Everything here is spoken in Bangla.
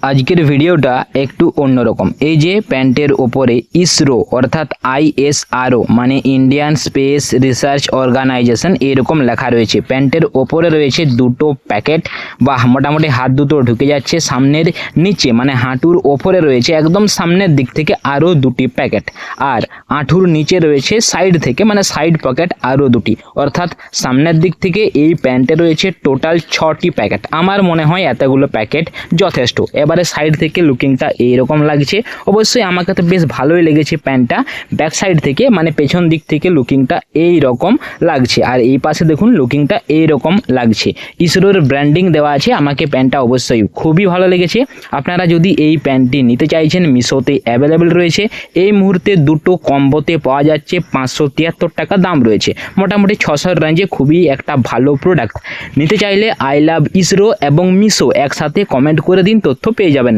আজকের ভিডিওটা একটু অন্যরকম। এই যে প্যান্টের ওপরে ইসরো অর্থাৎ ISRO মানে ইন্ডিয়ান স্পেস রিসার্চ অর্গানাইজেশন এরকম লেখা রয়েছে। প্যান্টের ওপরে রয়েছে দুটো প্যাকেট বা মোটামুটি হাত দুটো ঢুকে যাচ্ছে। সামনের নিচে মানে হাঁটুর ওপরে রয়েছে একদম সামনের দিক থেকে আরও দুটি প্যাকেট, আর হাঁটুর নিচে রয়েছে সাইড থেকে মানে সাইড পকেট আরও দুটি, অর্থাৎ সামনের দিক থেকে এই প্যান্টে রয়েছে টোটাল 6টি প্যাকেট। আমার মনে হয় এতগুলো প্যাকেট যথেষ্ট। এবারে সাইড থেকে লুকিংটা এইরকম লাগছে। অবশ্যই আমাকে তো বেশ ভালোই লেগেছে প্যান্টটা। ব্যাক সাইড থেকে মানে পেছন দিক থেকে লুকিংটা এই রকম লাগছে, আর এই পাশে দেখুন লুকিংটা এই রকম লাগছে। ইসরোর ব্র্যান্ডিং দেওয়া আছে। আমাকে প্যান্টটা অবশ্যই খুবই ভালো লেগেছে। আপনারা যদি এই প্যান্টটি নিতে চাইছেন মিশোতে অ্যাভেলেবেল রয়েছে। এই মুহূর্তে দুটো কম্বোতে পাওয়া যাচ্ছে 573 টাকা দাম রয়েছে। মোটামুটি 600 রেঞ্জে খুবই একটা ভালো প্রোডাক্ট। নিতে চাইলে আই লাভ ইসরো এবং মিশো একসাথে কমেন্ট করে দিন, তথ্য পেয়ে যাবেন।